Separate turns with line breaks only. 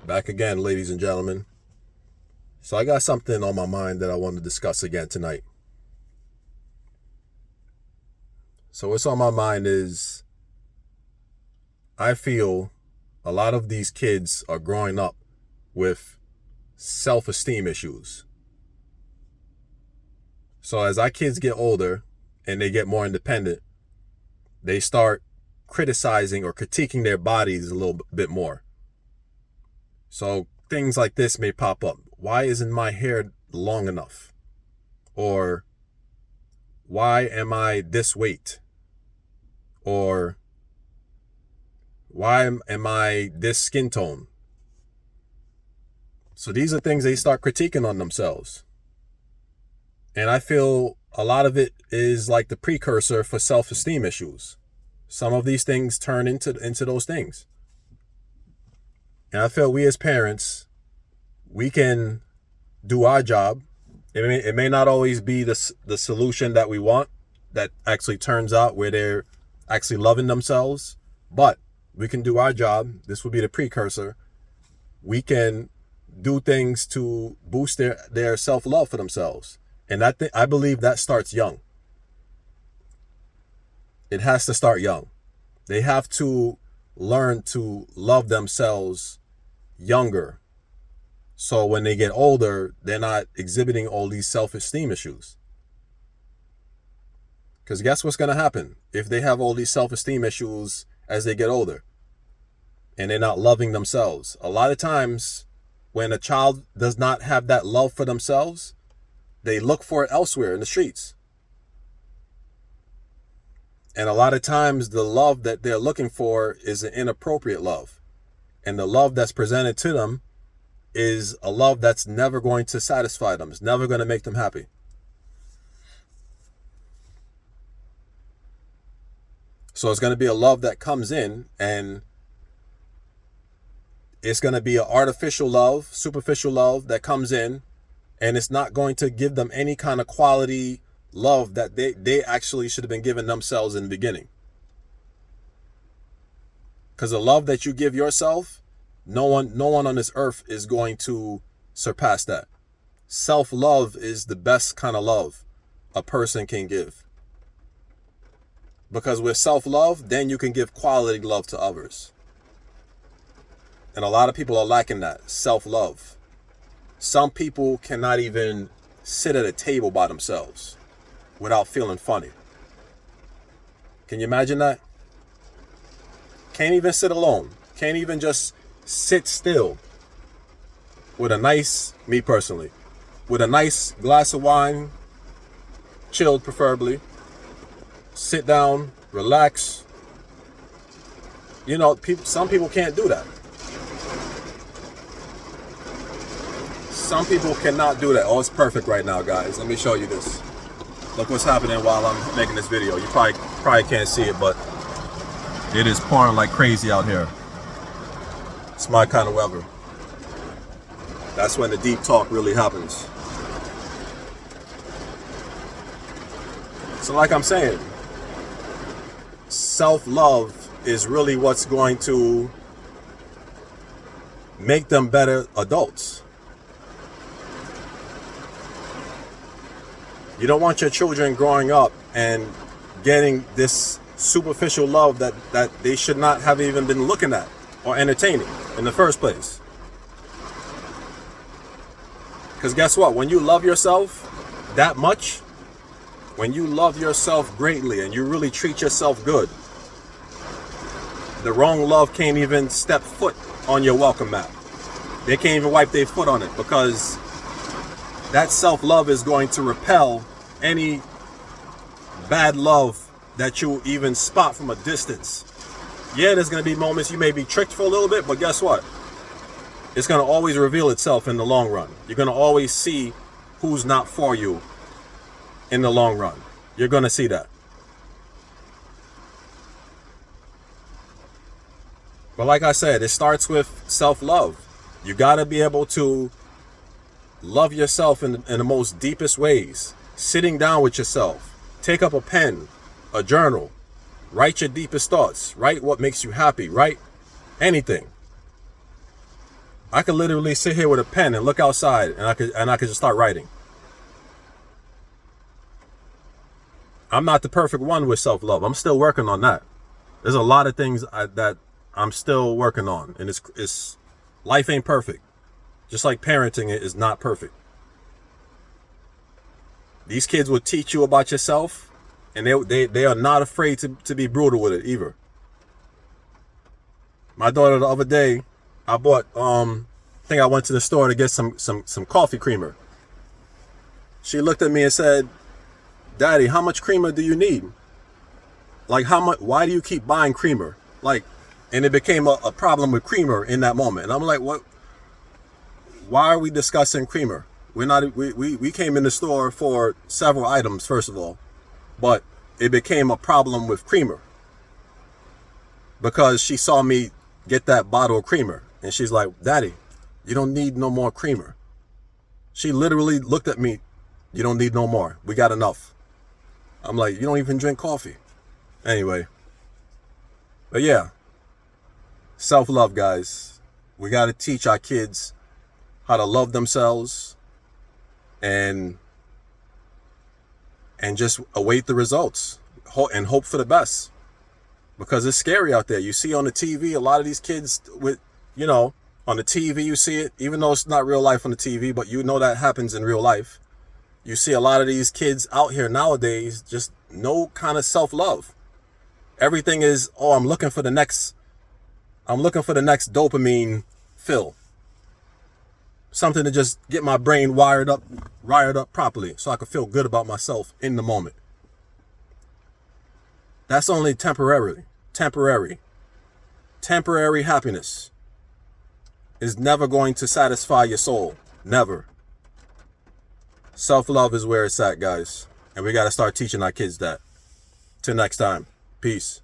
Back again, ladies and gentlemen. So I got something on my mind that I want to discuss again tonight. So what's on my mind is I feel a lot of these kids are growing up with self-esteem issues. So as our kids get older and they get more independent, they start criticizing or critiquing their bodies a little bit more. So things like this may pop up. Why isn't my hair long enough? Or why am I this weight? Or why am I this skin tone? So these are things they start critiquing on themselves. And I feel a lot of it is like the precursor for self-esteem issues. Some of these things turn into those things. And I feel we as parents, we can do our job. It may not always be the solution that we want, that actually turns out where they're actually loving themselves, but we can do our job. This would be the precursor. We can do things to boost their self-love for themselves. And I believe that starts young. It has to start young. They have to learn to love themselves younger. So when they get older, they're not exhibiting all these self-esteem issues. Because guess what's going to happen if they have all these self-esteem issues as they get older and they're not loving themselves? A lot of times when a child does not have that love for themselves, they look for it elsewhere in the streets. And a lot of times the love that they're looking for is an inappropriate love. And the love that's presented to them is a love that's never going to satisfy them. It's never going to make them happy. So it's going to be a love that comes in, and it's going to be an artificial love, superficial love that comes in, and it's not going to give them any kind of quality love that they actually should have been giving themselves in the beginning. Because the love that you give yourself, no one on this earth is going to surpass that. Self-love is the best kind of love a person can give. Because with self-love, then you can give quality love to others. And a lot of people are lacking that, self-love. Some people cannot even sit at a table by themselves without feeling funny. Can you imagine that? Can't even sit alone. Can't even just sit still with a nice, me personally, with a nice glass of wine, chilled preferably, sit down, relax. You know, some people can't do that. Some people cannot do that. Oh, it's perfect right now, guys. Let me show you this. Look what's happening while I'm making this video. You probably can't see it, but it is pouring like crazy out here. It's my kind of weather. That's when the deep talk really happens. So like I'm saying, self-love is really what's going to make them better adults. You don't want your children growing up and getting this superficial love that they should not have even been looking at or entertaining in the first place. Because guess what? When you love yourself that much, when you love yourself greatly and you really treat yourself good, the wrong love can't even step foot on your welcome mat. They can't even wipe their foot on it, because that self-love is going to repel any bad love that you even spot from a distance. Yeah, there's going to be moments you may be tricked for a little bit, but guess what? It's going to always reveal itself in the long run. You're going to always see who's not for you in the long run. You're going to see that. But like I said, it starts with self-love. You got to be able to love yourself in the most deepest ways. Sitting down with yourself. Take up a pen, a journal. Write your deepest thoughts. Write what makes you happy. Write anything. I could literally sit here with a pen and look outside, and I could just start writing. I'm not the perfect one with self-love. I'm still working on that. There's a lot of things that I'm still working on, and it's life ain't perfect. Just like parenting is not perfect. These kids will teach you about yourself, and they are not afraid to be brutal with it either. My daughter the other day, I bought I think I went to the store to get some coffee creamer. She looked at me and said, "Daddy, how much creamer do you need? Like, how much? Why do you keep buying creamer?" Like, and it became a problem with creamer in that moment. And I'm like, what? Why are we discussing creamer? We're not. We came in the store for several items, first of all, but it became a problem with creamer because she saw me get that bottle of creamer, and she's like, "Daddy, you don't need no more creamer." She literally looked at me. "You don't need no more. We got enough." I'm like, "You don't even drink coffee." Anyway. But yeah. Self-love, guys. We got to teach our kids how to love themselves and just await the results and hope for the best. Because it's scary out there. You see on the TV, a lot of these kids with, on the TV you see it, even though it's not real life on the TV, but you know that happens in real life. You see a lot of these kids out here nowadays, just no kind of self-love. Everything is, I'm looking for the next dopamine fill. Something to just get my brain wired up properly so I can feel good about myself in the moment. That's only temporary. Temporary happiness is never going to satisfy your soul. Never. Self-love is where it's at, guys. And we got to start teaching our kids that. Till next time. Peace.